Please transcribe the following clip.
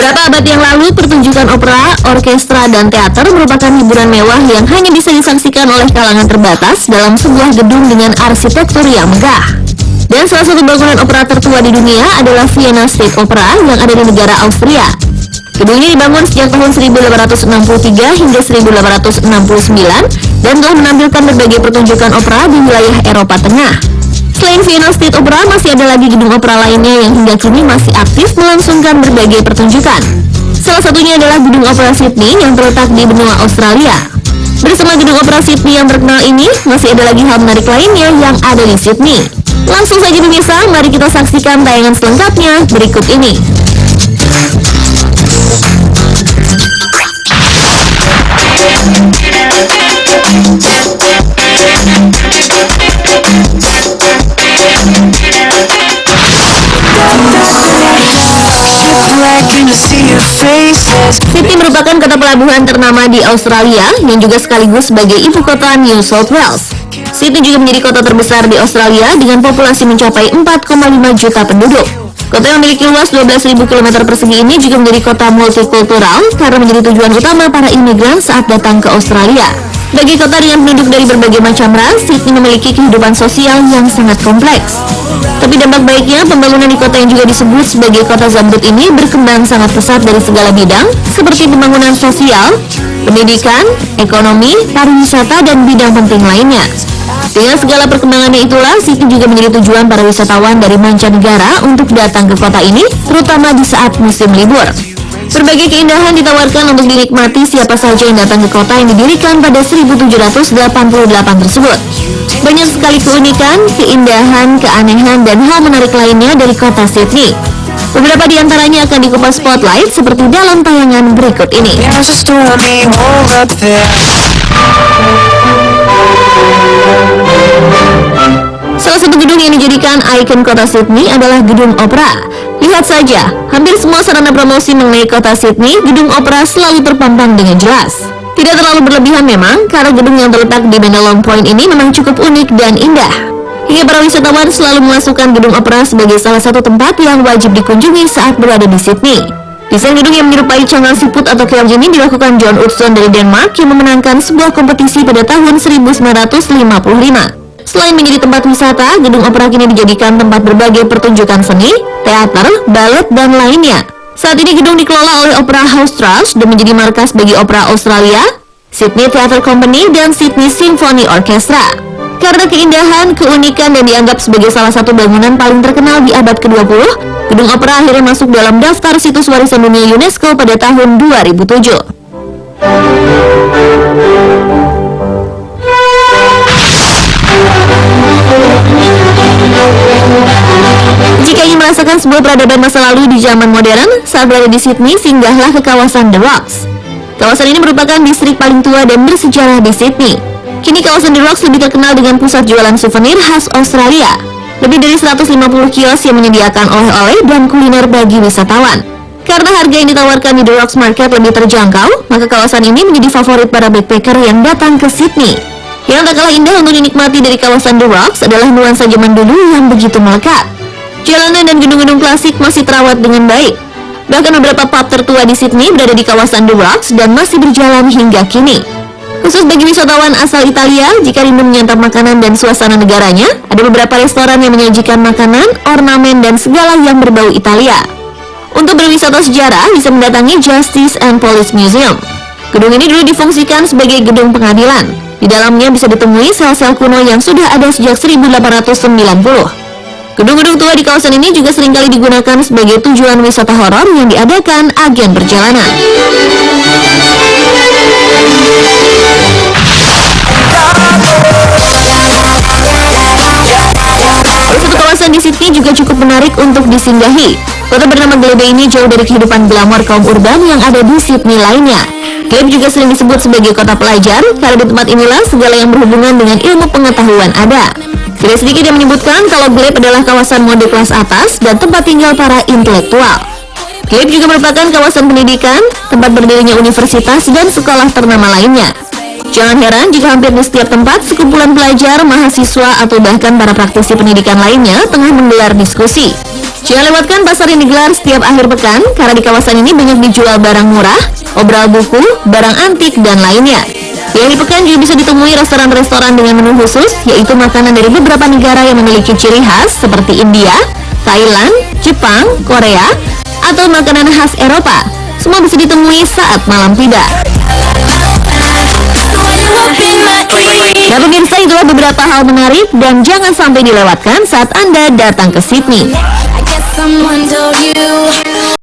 Beberapa abad yang lalu, pertunjukan opera, orkestra, dan teater merupakan hiburan mewah yang hanya bisa disaksikan oleh kalangan terbatas dalam sebuah gedung dengan arsitektur yang megah. Dan salah satu bangunan opera tertua di dunia adalah Vienna State Opera yang ada di negara Austria. Gedung ini dibangun sejak tahun 1863 hingga 1869 dan telah menampilkan berbagai pertunjukan opera di wilayah Eropa Tengah. Selain Vienna State Opera, masih ada lagi gedung opera lainnya yang hingga kini masih aktif melangsungkan berbagai pertunjukan. Salah satunya adalah Gedung Opera Sydney yang terletak di benua Australia. Bersama Gedung Opera Sydney yang terkenal ini, masih ada lagi hal menarik lainnya yang ada di Sydney. Langsung saja pemirsa, mari kita saksikan tayangan selengkapnya berikut ini. Sydney merupakan kota pelabuhan ternama di Australia yang juga sekaligus sebagai ibu kota New South Wales. Sydney juga menjadi kota terbesar di Australia dengan populasi mencapai 4,5 juta penduduk. Kota yang memiliki luas 12.000 km persegi ini juga menjadi kota multikultural karena menjadi tujuan utama para imigran saat datang ke Australia. Bagi kota dengan penduduk dari berbagai macam ras, Sydney memiliki kehidupan sosial yang sangat kompleks. Tapi dampak baiknya, pembangunan di kota yang juga disebut sebagai kota Zamrud ini berkembang sangat pesat dari segala bidang, seperti pembangunan sosial, pendidikan, ekonomi, pariwisata, dan bidang penting lainnya. Dengan segala perkembangannya itulah, Sydney juga menjadi tujuan para wisatawan dari mancanegara untuk datang ke kota ini, terutama di saat musim libur. Berbagai keindahan ditawarkan untuk dinikmati siapa saja yang datang ke kota yang didirikan pada 1788 tersebut. Banyak sekali keunikan, keindahan, keanehan, dan hal menarik lainnya dari kota Sydney. Beberapa di antaranya akan dikupas spotlight seperti dalam tayangan berikut ini. Salah satu gedung yang dijadikan ikon kota Sydney adalah Gedung Opera. Lihat saja, hampir semua sarana promosi mengenai kota Sydney, Gedung Opera selalu terpampang dengan jelas. Tidak terlalu berlebihan memang, karena gedung yang terletak di Bennelong Point ini memang cukup unik dan indah. Hingga para wisatawan selalu memasukkan Gedung Opera sebagai salah satu tempat yang wajib dikunjungi saat berada di Sydney. Desain gedung yang menyerupai cangal siput atau kelj ini dilakukan John Utzon dari Denmark yang memenangkan sebuah kompetisi pada tahun 1955. Selain menjadi tempat wisata, Gedung Opera kini dijadikan tempat berbagai pertunjukan seni, teater, balet, dan lainnya. Saat ini gedung dikelola oleh Opera House Trust dan menjadi markas bagi Opera Australia, Sydney Theatre Company, dan Sydney Symphony Orchestra. Karena keindahan, keunikan, dan dianggap sebagai salah satu bangunan paling terkenal di abad ke-20, Gedung Opera akhirnya masuk dalam daftar situs warisan dunia UNESCO pada tahun 2007. Jika ingin merasakan sebuah peradaban masa lalu di zaman modern, saat berada di Sydney, singgahlah ke kawasan The Rocks. Kawasan ini merupakan distrik paling tua dan bersejarah di Sydney. Kini kawasan The Rocks lebih terkenal dengan pusat jualan souvenir khas Australia. Lebih dari 150 kios yang menyediakan oleh-oleh dan kuliner bagi wisatawan. Karena harga yang ditawarkan di The Rocks Market lebih terjangkau, maka kawasan ini menjadi favorit para backpacker yang datang ke Sydney. Yang tak kalah indah untuk dinikmati dari kawasan The Rocks adalah nuansa zaman dulu yang begitu melekat. Jalanan dan gedung-gedung klasik masih terawat dengan baik. Bahkan beberapa pub tertua di Sydney berada di kawasan The Rocks dan masih berjalan hingga kini. Khusus bagi wisatawan asal Italia, jika rindu menyantap makanan dan suasana negaranya, ada beberapa restoran yang menyajikan makanan, ornamen, dan segala yang berbau Italia. Untuk berwisata sejarah, bisa mendatangi Justice and Police Museum. Gedung ini dulu difungsikan sebagai gedung pengadilan. Di dalamnya bisa ditemui sel-sel kuno yang sudah ada sejak 1890. Gedung-gedung tua di kawasan ini juga seringkali digunakan sebagai tujuan wisata horor yang diadakan agen perjalanan. Satu kawasan di Sydney juga cukup menarik untuk disinggahi. Kota bernama Glebe ini jauh dari kehidupan glamor kaum urban yang ada di Sydney lainnya. Glebe juga sering disebut sebagai kota pelajar, karena di tempat inilah segala yang berhubungan dengan ilmu pengetahuan ada. Tidak sedikit yang menyebutkan kalau Glebe adalah kawasan mode kelas atas dan tempat tinggal para intelektual. Glebe juga merupakan kawasan pendidikan, tempat berdirinya universitas dan sekolah ternama lainnya. Jangan heran jika hampir di setiap tempat sekumpulan pelajar, mahasiswa, atau bahkan para praktisi pendidikan lainnya tengah menggelar diskusi. Jangan lewatkan pasar yang digelar setiap akhir pekan, karena di kawasan ini banyak dijual barang murah, obral buku, barang antik, dan lainnya. Di akhir pekan juga bisa ditemui restoran-restoran dengan menu khusus, yaitu makanan dari beberapa negara yang memiliki ciri khas seperti India, Thailand, Jepang, Korea, atau makanan khas Eropa. Semua bisa ditemui saat malam tiba. Nah pemirsa, itulah beberapa hal menarik dan jangan sampai dilewatkan saat Anda datang ke Sydney. Someone told you